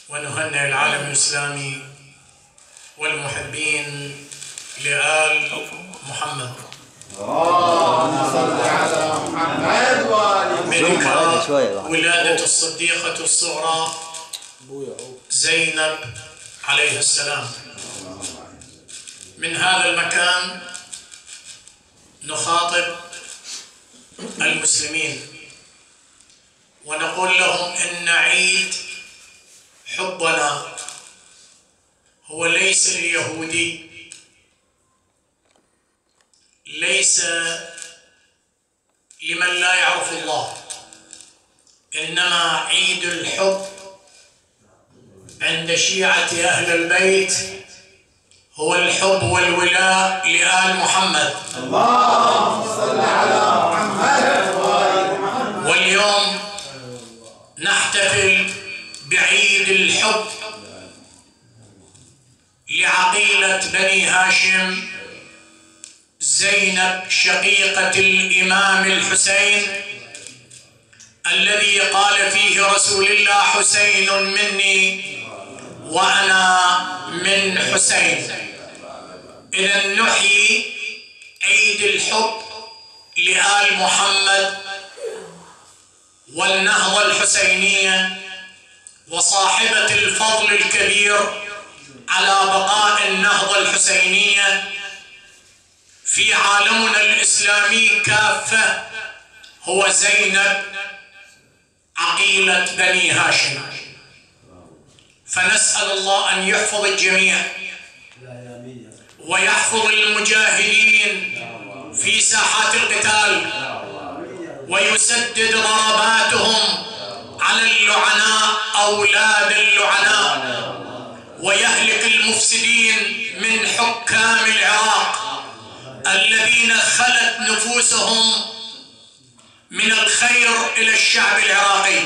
ونهنئ العالم الإسلامي والمحبين لآل محمد. اللهم صل على محمد وآل بذكرى ولادة الصديقة الصغرى زينب عليه السلام. من هذا المكان نخاطب المسلمين ونقول لهم إن عيد حبنا هو ليس لليهودي، ليس لمن لا يعرف الله، إنما عيد الحب عند شيعة أهل البيت هو الحب والولاء لآل محمد. اللهم صل على محمد وآل محمد. واليوم نحتفل بعيد الحب لعقيلة بني هاشم زينب شقيقة الإمام الحسين الذي قال فيه رسول الله: حسين مني وأنا من حسين. إذا نحيي عيد الحب لآل محمد والنهضة الحسينية وصاحبة الفضل الكبير على بقاء النهضة الحسينية في عالمنا الإسلامي كافة هو زينب عقيلة بني هاشم. فنسأل الله أن يحفظ الجميع ويحفظ المجاهدين في ساحات القتال ويسدد ضرباتهم على اللعناء أولاد اللعناء ويهلك المفسدين من حكام العراق الذين خلت نفوسهم من الخير إلى الشعب العراقي،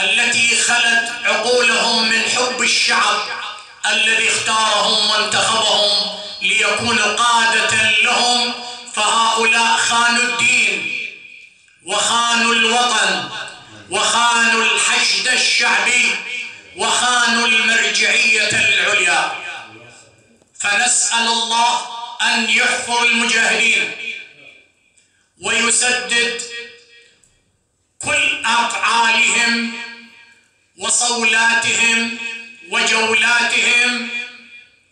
التي خلت عقولهم من حب الشعب الذي اختارهم وانتخبهم ليكونوا قادة لهم، فهؤلاء خانوا الدين وخانوا الوطن وخانوا الحشد الشعبي وخانوا المرجعية العليا. فنسأل الله أن يحفظ المجاهدين ويسدد كل أفعالهم وصولاتهم وجولاتهم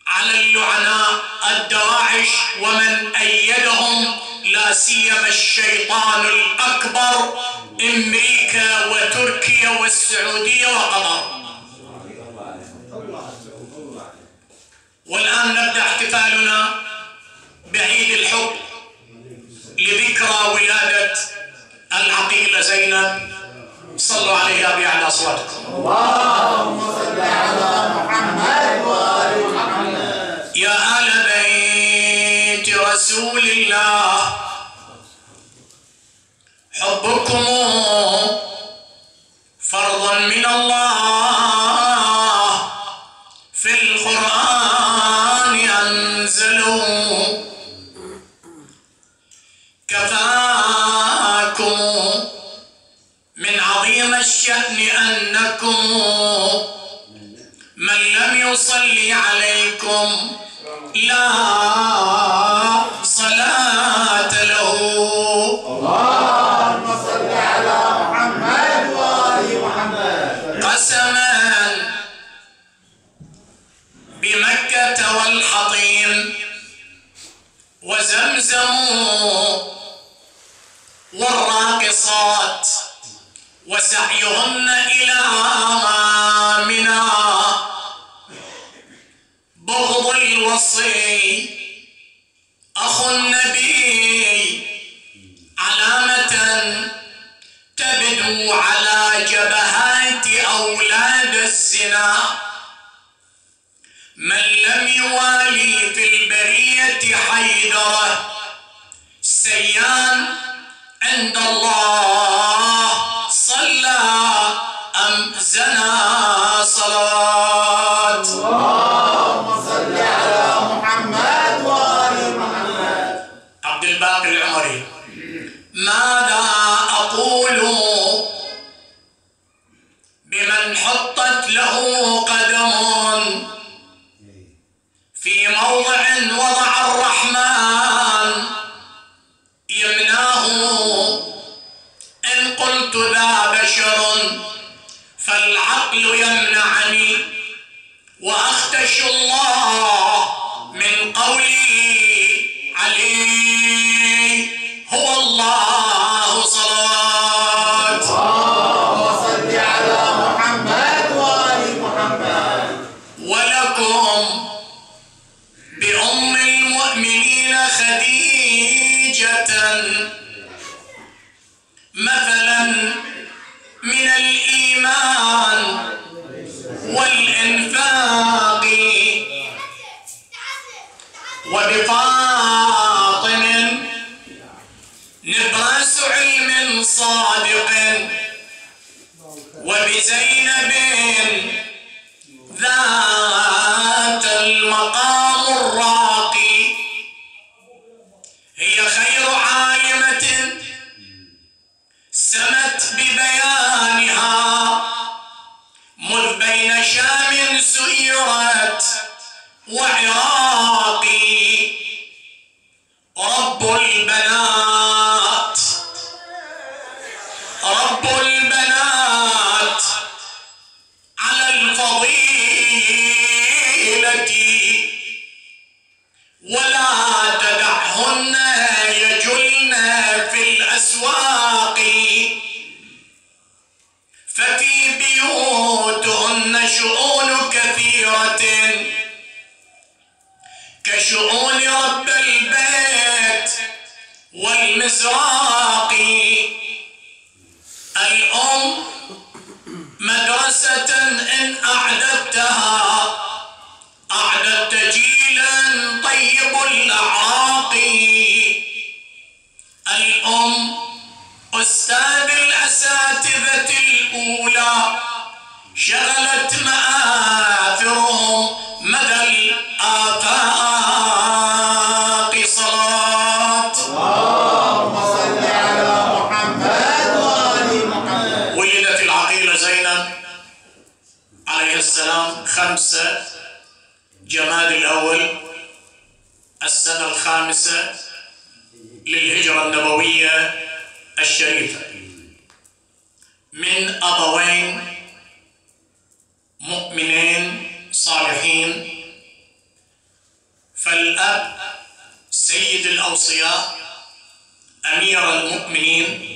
على اللعناء الدواعش ومن أيدهم، لا سيما الشيطان الأكبر أمريكا وتركيا والسعودية وقطر. والآن نبدأ احتفالنا بعيد الحب لذكرى ولادة العقيلة زينب. صلوا عليها بأعلى أصواتكم. اللهم صل على محمد وآل محمد. يا آل بيت رسول الله حبكم فرض من الله في القرآن أنزلوا، كفاكم من عظيم الشأن أنكم من لم يصلي عليكم لا صلاة له. اللهم صل على محمد وآل محمد. قسما بمكة والحطيم وزمزم والراقصات وسعيهن إلى منى، بغض الوصي أخو النبي علامة تبدو على جبهات أولاد الزنا، من لم يوالي في البرية حيدرة سيان عند الله صلى أم زنا صلاة. اللهم صل على محمد وآل محمد. عبد الباقي العمري: ماذا أقول بمن حطت له قدم في موضع وضع الرحمن يمناه. إن قلت ذا بشر فالعقل يمنعني، وأختش الله من قولي عليه هو الله صلاة. اللهم صل على محمد وآل محمد. ولكم بأم المؤمنين خديجة مثلا من الإيمان والإنفاق، وبفاطم نبراس علم صادق، وبزينب ذات المقام الراقي. هي خير عالمة سمت ببيانها، مذ بين شام سيرت وعراق. رب البنات رب البنات على الفضيلة، ولا تدعهن يجلن في الأسواق. ففي بيوتهن شؤون كثيرة كشؤون رب البيت والمزراق. الأم مدرسة إن أعددتها أعددت جيلا طيب الأعراق. الأم أستاذ الأساتذة الأولى، شغلت مآثرهم مدى الآفاق. صلاة. اللهم صل على محمد وآل محمد. ولدت العقيلة زينب عليه السلام 5 جماد الأول السنة الخامسة للهجرة النبوية الشريفة، من أبوين مؤمنين صالحين. فالأب سيد الأوصياء أمير المؤمنين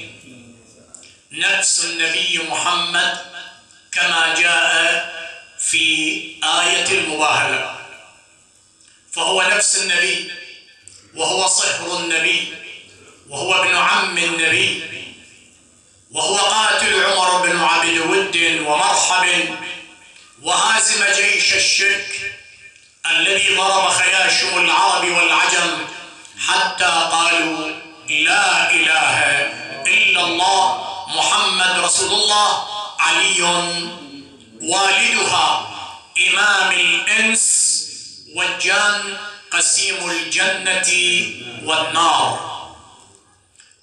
نفس النبي محمد كما جاء في آية المباهلة، فهو نفس النبي، وهو صهر النبي، وهو ابن عم النبي، وهو قاتل عمر بن عبد ود ومرحب، وهازم جيش الشرك الذي ضرب خياشم العرب والعجم حتى قالوا لا إله إلا الله محمد رسول الله. علي والدها إمام الإنس والجان، قسيم الجنة والنار.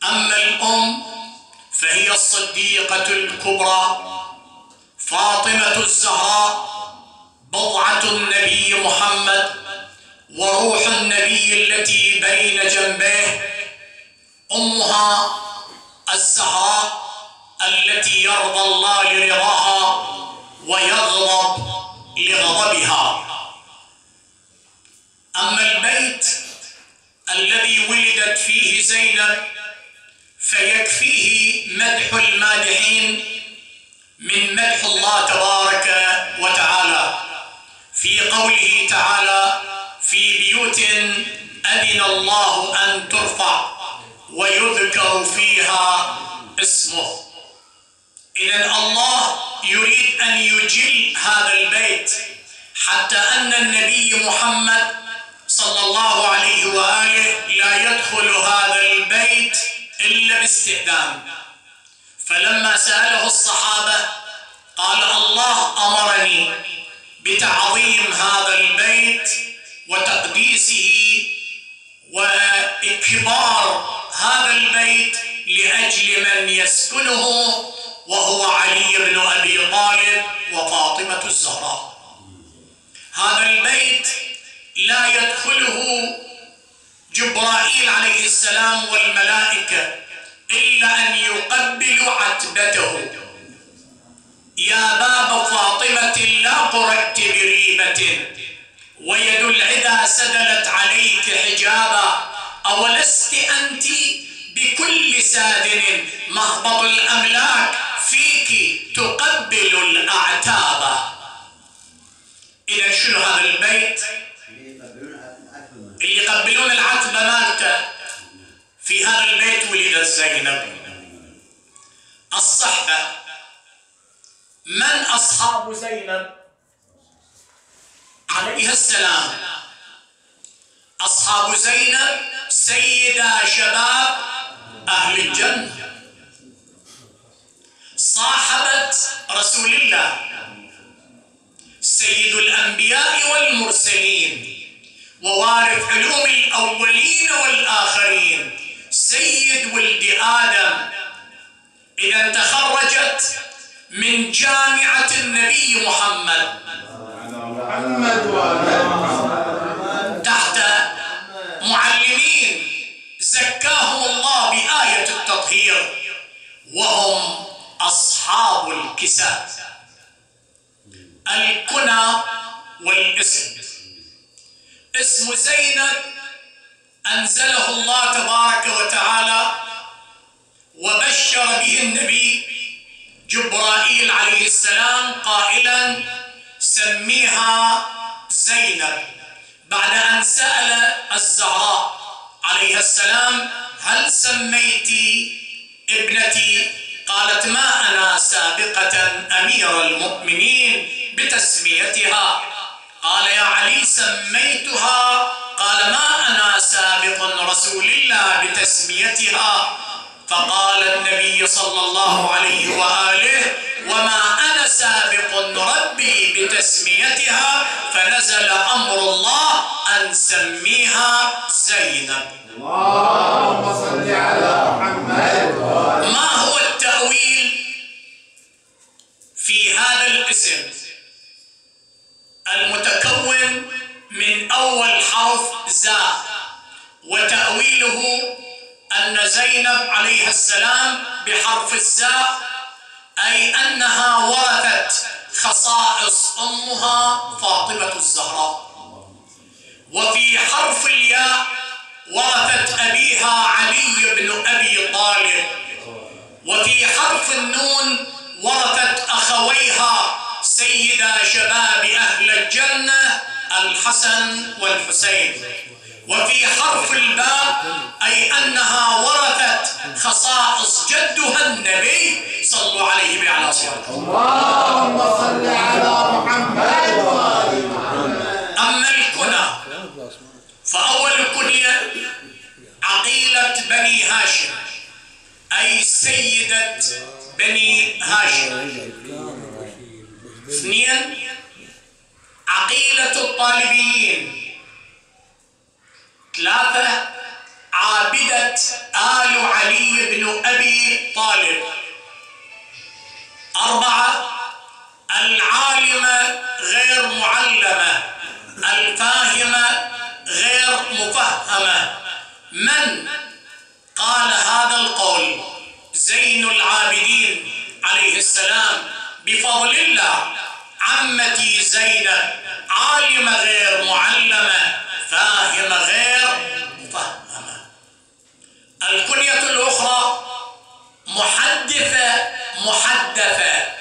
أما الأم فهي الصديقة الكبرى فاطمة الزهراء، بضعة النبي محمد وروح النبي التي بين جنبيه. أمها الزهراء التي يرضى الله لرضاها ويغضب لغضبها. أما البيت الذي ولدت فيه زينب فيكفيه مدح المادحين من مدح الله تبارك وتعالى في قوله تعالى: في بيوت أذن الله أن ترفع ويذكر فيها اسمه. إذن الله يريد أن يجل هذا البيت، حتى أن النبي محمد صلى الله عليه وآله لا يدخل هذا البيت إلا باستئذان. فلما سأله الصحابة قال: الله أمرني بتعظيم هذا البيت وتقديسه وإكبار هذا البيت لأجل من يسكنه وهو علي بن أبي طالب وفاطمة الزهراء. هذا البيت لا يدخله جبرائيل عليه السلام والملائكة إلا أن يقبلوا عتبته. يا باب فاطمة لا قرأت بريبة، ويد العدا سدلت عليك حجابا، أولست أنت بكل سادن مهبط الأملاك فيك تقبل الأعتاب. إذا شنو هذا البيت؟ اللي يقبلون العتبة مالته. في هذا البيت ولدت زينب. الصحبة، من أصحاب زينب عليها السلام؟ أصحاب زينب سيدا شباب أهل الجنة، صاحبة رسول الله، سيد الأنبياء والمرسلين، ووارث علوم الأولين والآخرين، سيد ولد آدم. إذا تخرجت من جامعة النبي محمد تحت معلمين زكاهم الله بآية التطهير، وهم أصحاب الكساء. الكنى والاسم. اسم زينب أنزله الله تبارك وتعالى وبشر به النبي جبرائيل عليه السلام قائلا: سميها زينب، بعد أن سأل الزهراء عليها السلام: هل سميت ابنتي؟ قالت: ما أنا سابقة أمير المؤمنين بتسميتها. قال: يا علي سميتها. قال: ما أنا سابق رسول الله بتسميتها. فقال النبي صلى الله عليه وآله: وما أنا سابق ربي بتسميتها. فنزل أمر الله أن سميها زينب. اللهم صل على محمد. ما هو التأويل في هذا الاسم المتكون من أول حرف زاء؟ وتأويله أن زينب عليها السلام بحرف الزاء أي أنها ورثت خصائص أمها فاطمة الزهراء، وفي حرف الياء ورثت أبيها علي بن أبي طالب، وفي حرف النون ورثت أخويها سيدا شباب أهل الجنة الحسن والحسين، وفي حرف الباء أي أنها ورثت خصائص جدها النبي صلوا عليه وعلى صلاته. اللهم صل على محمد وآل محمد. أما الكنى فأول الكنية عقيلة بني هاشم أي سيدة بني هاشم. اثنين عقيلة الطالبيين. ثلاثة عابدة آل علي بن أبي طالب. أربعة العالمة غير معلمة، الفاهمة غير مفهمة. من قال هذا القول؟ زين العابدين عليه السلام بفضل الله عمتي زينب عالمة غير معلمة، فاهمة غير مفهمة. الكنية الأخرى محدثة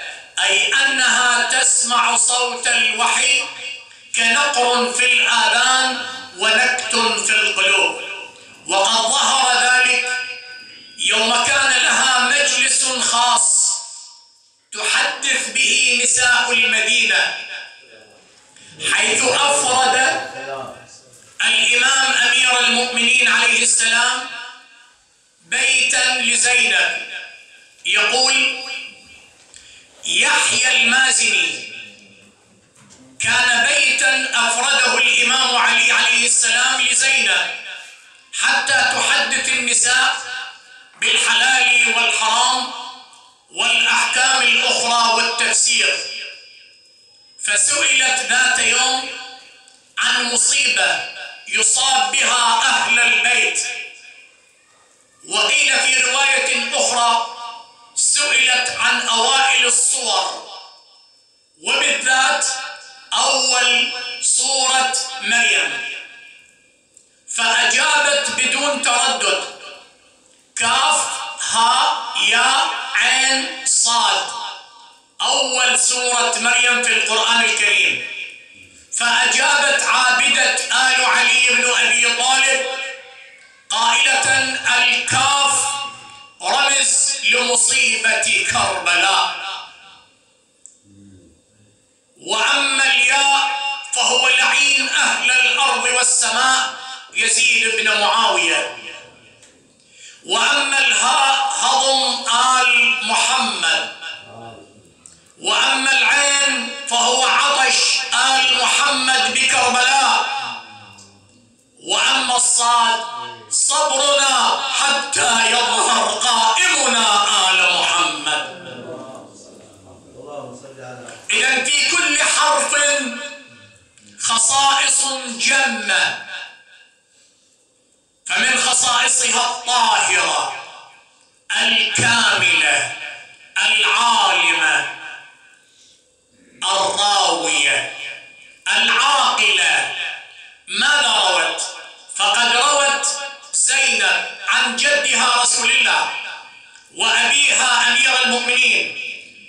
أي أنها تسمع صوت الوحي كنقر في الآذان ونكت في القلوب. وقد ظهر ذلك يوم كان لها مجلس خاص تحدث به نساء المدينة، حيث أفرد الإمام أمير المؤمنين عليه السلام بيتا لزينب. يقول يحيى المازني: كان بيتا أفرده الإمام علي عليه السلام لزينب حتى تحدث النساء بالحلال والحرام والأحكام الأخرى والتفسير. فسئلت ذات يوم عن مصيبة يصاب بها أهل البيت، وقيل في رواية أخرى سئلت عن أوائل الصور، وبالذات أول سورة مريم، فأجابت بدون تردد: كاف ها يا عين صاد، أول سورة مريم في القرآن الكريم. فأجابت عابدة آل علي بن أبي طالب قائلة: الكاف رمز لمصيبة كربلاء، وأما الياء فهو لعين أهل الأرض والسماء يزيد بن معاوية، وأما الهاء هضم آل محمد، وأما العين فهو عطش آل محمد بكربلاء، وأما الصاد صبرنا حتى يظهر قائمنا آل محمد. إذن في كل حرف خصائص جمة، فمن خصائصها الطاهرة الكاملة العالمة الراوية العاقلة. ماذا روت؟ فقد روت زينب عن جدها رسول الله وأبيها أمير المؤمنين،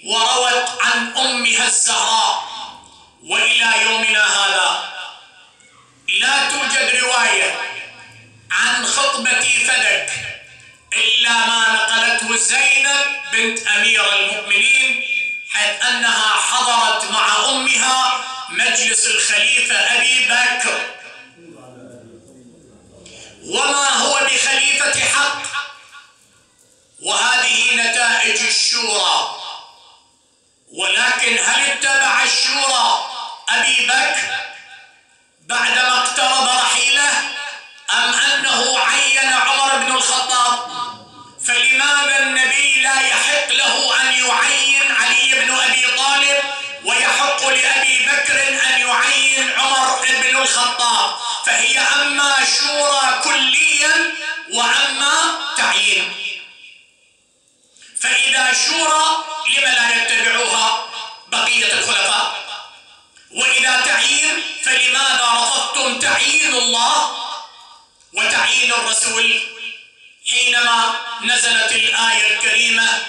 وروت عن أمها الزهراء، وإلى يومنا هذا لا توجد رواية عن خطبة فدك إلا ما نقلته زينب بنت أمير المؤمنين، حيث أنها حضرت مع أمها مجلس الخليفة أبي بكر، وما هو بخليفة حق، وهذه نتائج الشورى. ولكن هل اتبع الشورى أبي بكر بعدما اقترب رحيله، أم أنه عين عمر بن الخطاب؟ فلماذا النبي لا يحق له أن يعين علي بن أبي طالب ويحق لأبي بكر أن يعين عمر بن الخطاب؟ فهي أما شورى كليا وأما تعيين. فإذا شورى لما لا يتبعوها بقية الخلفاء؟ وإذا تعيين فلماذا رفضتم تعيين الله وتعيين الرسول حينما نزلت الآية الكريمة: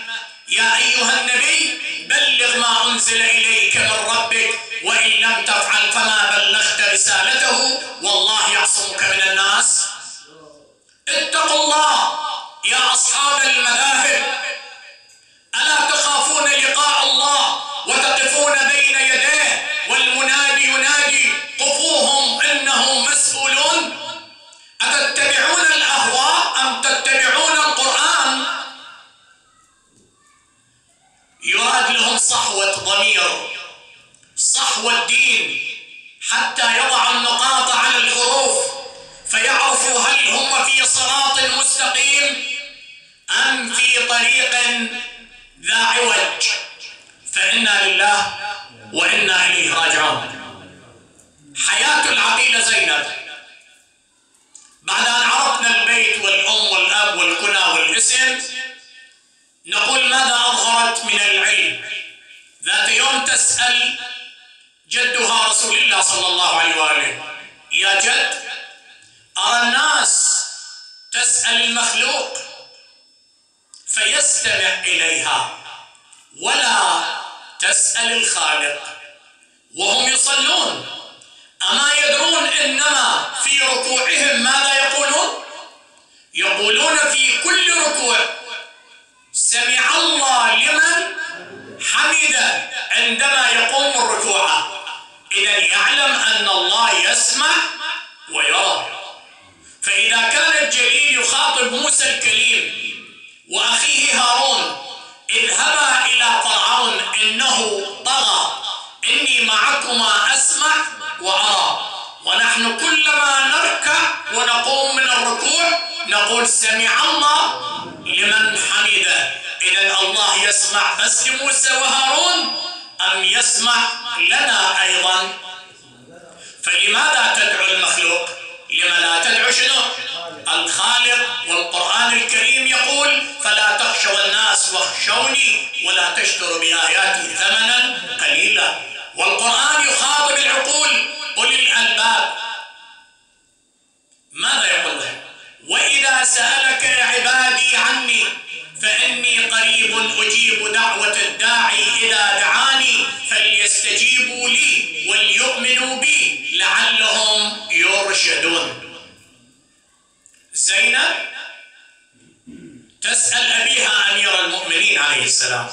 يا أيها النبي بلغ ما أنزل إليك من ربك وإن لم تفعل فما بلغت رسالته والله يعصمك من الناس. اتقوا الله يا أصحاب المذاهب، ألا تخافون لقاء الله وتقفون بين يديه والمنادي ينادي: قفوهم إنهم مسؤولون؟ أتتبعون الأهواء أم تتبعون القرآن؟ يراد لهم صحوة ضمير، صحوة دين، حتى يضع النقاط على الحروف فيعرفوا هل هم في صراط مستقيم أم في طريق ذا عوج. فإنا لله وإنا إليه راجعون. حياة العقيلة زينب بعد أن عرفنا البيت والأم والأب والكنى والاسم، نقول ماذا أظهرت من العلم. ذات يوم تسأل جدها رسول الله صلى الله عليه وآله: يا جد، أرى الناس تسأل المخلوق فيستمع إليها ولا تسأل الخالق وهم يصلون، أما يدرون إنما في ركوعهم ماذا يقولون؟ يقولون في كل ركوع: سمع الله لمن حمده عندما يقوم الركوع. إذن يعلم أن الله يسمع ويرى. فإذا كان الجليل يخاطب موسى الكليم وأخيه هارون: اذهبا إلى فرعون إنه طغى إني معكما أسمع وأرى، ونحن كلما نركع ونقوم من الركوع نقول: سمع الله لمن حمده. إذن إذن الله يسمع بس لموسى وهارون أم يسمع لنا أيضا؟ فلماذا تدعو المخلوق؟ لما لا تدعو شنو؟ الخالق. والقرآن الكريم يقول فلا تخشوا الناس واخشوني ولا تشتروا بآياتي ثمنا قليلا. والقرآن يخاطب العقول أولي الألباب. ماذا يقول له؟ وإذا سألك عبادي عني فإني قريب أجيب دعوة الداعي إذا دعاني فليستجيبوا لي وليؤمنوا بي لعلهم يرشدون. زينب تسأل أبيها أمير المؤمنين عليه السلام: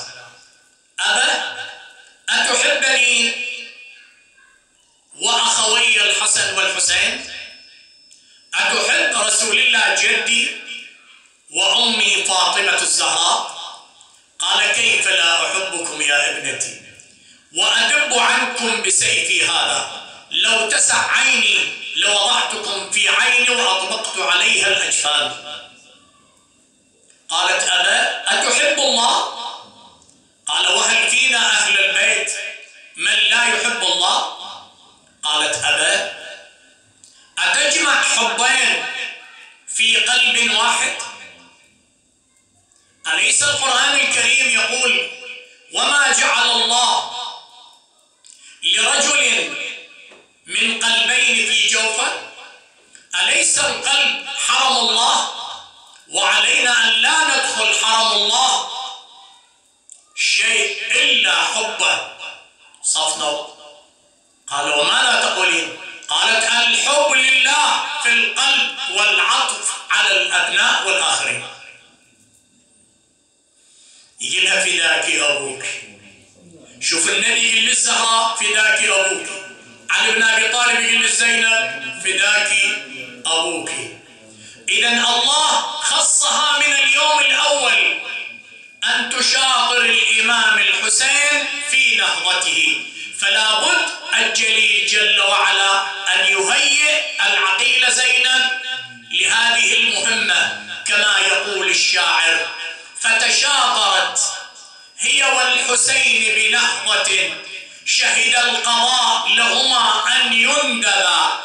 أبا أتحبني وأخوي الحسن والحسين؟ أتحب رسول الله جدي وأمي فاطمة الزهراء؟ قال: كيف لا أحبكم يا ابنتي، وأدب عنكم بسيفي هذا، لو تسع عيني لوضعتكم في عيني وأطبقت عليها الأجفان. قالت: أبا أتحب الله؟ قال: وهل فينا أهل البيت من لا يحب الله؟ قالت: أبا أتجمع حبين في قلب واحد؟ أليس القرآن الكريم يقول: وما جعل الله لرجل من قلبين في جوفه؟ أليس القلب حرم الله؟ وعلينا أن لا ندخل حرم الله شيء إلا حبه. صفنا. قال: وماذا تقولين؟ قالت: الحب لله في القلب والعطف على الأبناء والآخرين. يقول لها: فداك أبوك. شوف النبي يقول للزهراء: فداك أبوك. علي بن أبي طالب يقول للزينب: فداك أبوك. إذن الله خصها من اليوم الأول أن تشاطر الإمام الحسين في نهضته، فلا بد الجليل جل وعلا أن يهيئ العقيلة زينب لهذه المهمة. كما يقول الشاعر: فتشاطرت هي والحسين بنهضة شهد القضاء لهما أن يندبا،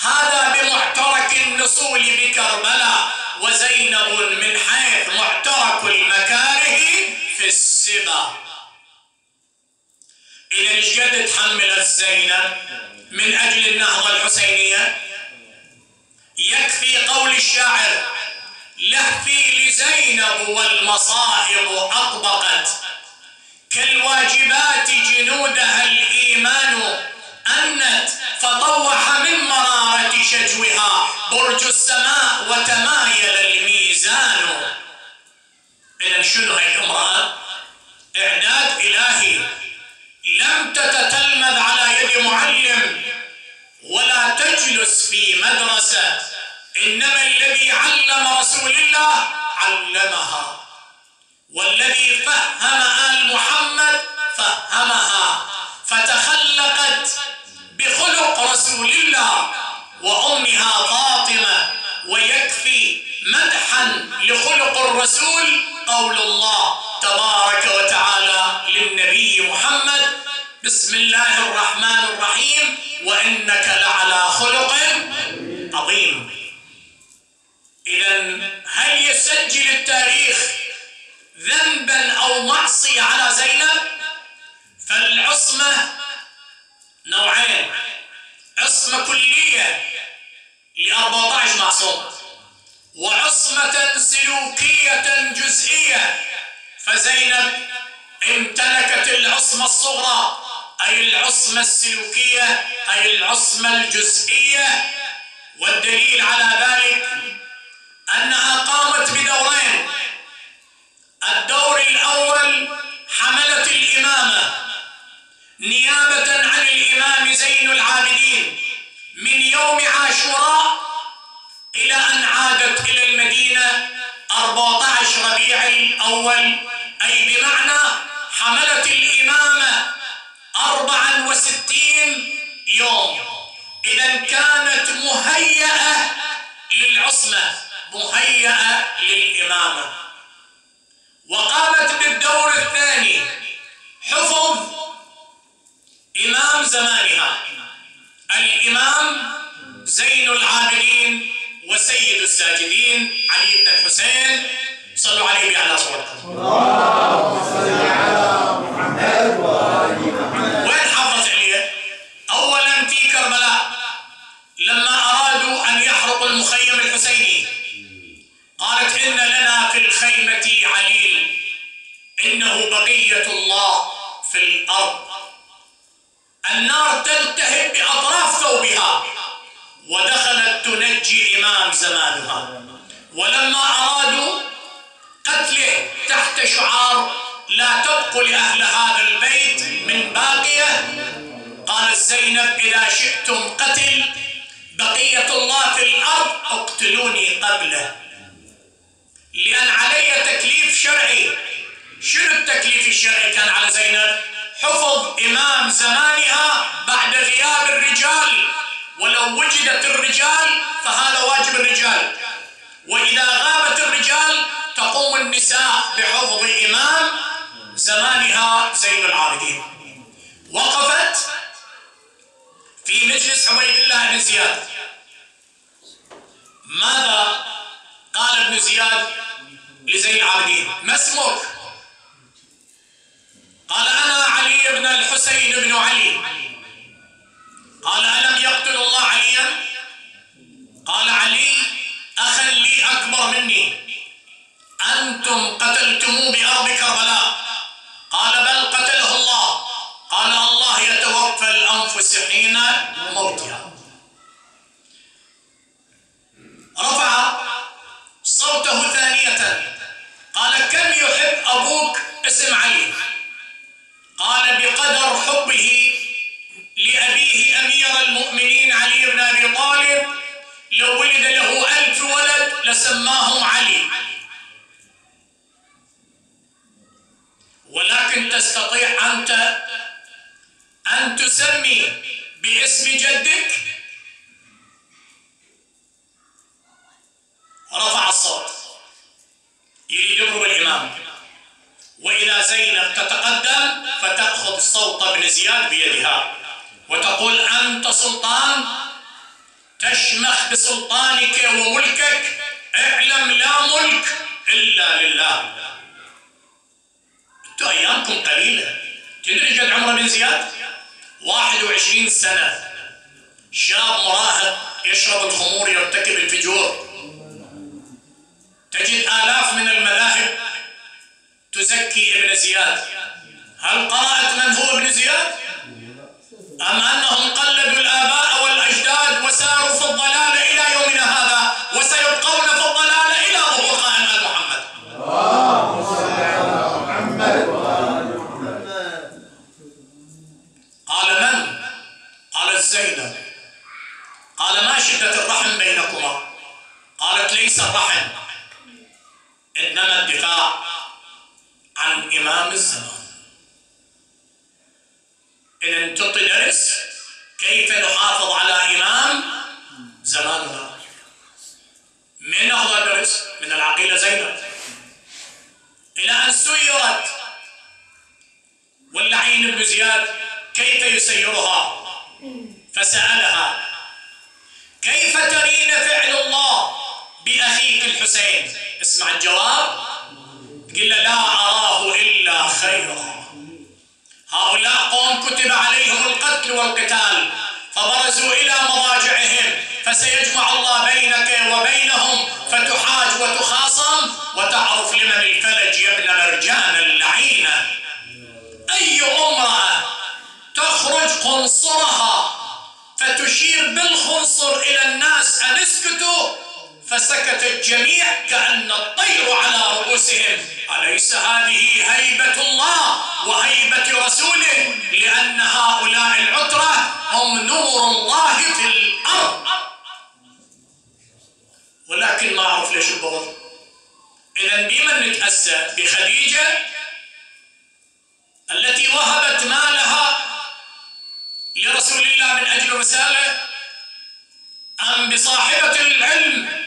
هذا بمعترك النصول بكربلاء وزينب من حيث معترك المكاره في السبا. إذا ايش قد تحملت زينب من أجل النهضة الحسينية؟ يكفي قول الشاعر: لهفي لزينب والمصائب أطبقت كالواجبات جنودها الإيمان أنت فطوح من مرارة شجوها برج السماء وتمايل الميزان. إذن شنو هاي الامرأة؟ إعداد إلهي. لم تتتلمذ على يد معلم ولا تجلس في مدرسة، إنما الذي علم رسول الله علمها، والذي فهم آل محمد فهمها، فتخلقت بخلق رسول الله وأمها فاطمة. ويكفي مدحا لخلق الرسول قول الله تبارك وتعالى للنبي محمد: بسم الله الرحمن الرحيم وإنك لعلى خلق عظيم. إذن هل يسجل التاريخ ذنبا أو معصية على زينب؟ فالعصمة نوعين: عصمة كلية ل14 معصوم، وعصمة سلوكية جزئية. فزينب امتلكت العصمة الصغرى أي العصمة السلوكية أي العصمة الجزئية. والدليل على ذلك أنها قامت بدورين: الدور الأول حملت الإمامة نيابة عن الإمام زين العابدين من يوم عاشوراء إلى أن عادت إلى المدينة 14 ربيع الأول، أي بمعنى حملت الإمامة 64 يوم. إذن كانت مهيئة للعصمة، مهيئة للإمامة. وقامت بالدور الثاني حفظ إمام زمانها الإمام زين العابدين وسيد الساجدين علي بن الحسين. صلوا عليه بأعلى صوتكم. اللهم صل على محمد وآل محمد. وين حافظ عليه؟ أولا في كربلاء لما أرادوا أن يحرقوا المخيم الحسيني قالت إن لنا في الخيمة عليل إنه بقية الله في الأرض. النار تلتهب بأطراف ثوبها ودخلت تنجي إمام زمانها. ولما أرادوا قتله تحت شعار لا تبقوا لأهل هذا البيت من باقية قالت زينب إذا شئتم قتل بقية الله في الأرض اقتلوني قبله لأن علي تكليف شرعي. شنو التكليف الشرعي كان على زينب؟ حفظ إمام زمانها بعد غياب الرجال، ولو وجدت الرجال فهذا واجب الرجال، وإذا غابت الرجال تقوم النساء بحفظ إمام زمانها زين العابدين. وقفت في مجلس عبيد الله بن زياد. ماذا قال ابن زياد لزين العابدين؟ ما اسمك؟ قال أنا علي بن الحسين بن علي. قال ألم يقتل الله عليا؟ قال علي أخا لي أكبر مني، أنتم قتلتموه بأرض كربلاء. قال بل قتله الله. قال الله يتوفى الأنفس حين موتها. رفع صوته ثانية قال كم يحب أبوك اسم علي؟ قال بقدر حبه لأبيه أمير المؤمنين علي بن أبي طالب لو ولد له 1000 ولد لسماهم علي، ولكن تستطيع أنت أن تسمي باسم جدك؟ رفع الصوت يريد يضرب الإمام، وإذا زينب تتقدم فتأخذ صوت ابن زياد بيدها وتقول أنت سلطان تشمخ بسلطانك وملكك، اعلم لا ملك إلا لله. انتوا أيامكم قليلة. تدري قد عمر بن زياد؟ 21 سنة، شاب مراهق يشرب الخمور يرتكب الفجور. تجد آلاف من المذاهب تزكي ابن زياد. هل قرأت من هو ابن زياد؟ أم أنهم قلدوا الآباء والأجداد وساروا في الضلال إلى يومنا هذا وسيبقون في الضلال إلى ظهور قائم آل محمد. اللهم صل على محمد وآل محمد. قال من؟ قالت زينب. قال ما شدة الرحم بينكما؟ قالت ليس الرحم إنما الدفاع عن إمام الزمان. إذا تعطي درس كيف نحافظ على إمام زماننا. من أخذ درس؟ من العقيلة زينب، إلى أن سيرت واللعين بن زياد كيف يسيرها؟ فسألها كيف ترين فعل الله بأخيك الحسين؟ اسمع الجواب. قل لا أراه إلا خيرا. هؤلاء قوم كتب عليهم القتل والقتال فبرزوا إلى مضاجعهم، فسيجمع الله بينك وبينهم فتحاج وتخاصم وتعرف لمن الفلج يا ابن مرجان اللعينة. أي امرأة تخرج قنصرها فتشير بالخنصر إلى الناس أن اسكتوا فسكت الجميع كأن الطير على رؤوسهم. أليس هذه هيبة الله وهيبة رسوله؟ لأن هؤلاء العترة هم نور الله في الأرض. ولكن ما أعرف ليش البغض. إذن بمن نتأسى؟ بخديجة التي وهبت مالها لرسول الله من أجل الرسالة، أم بصاحبة العلم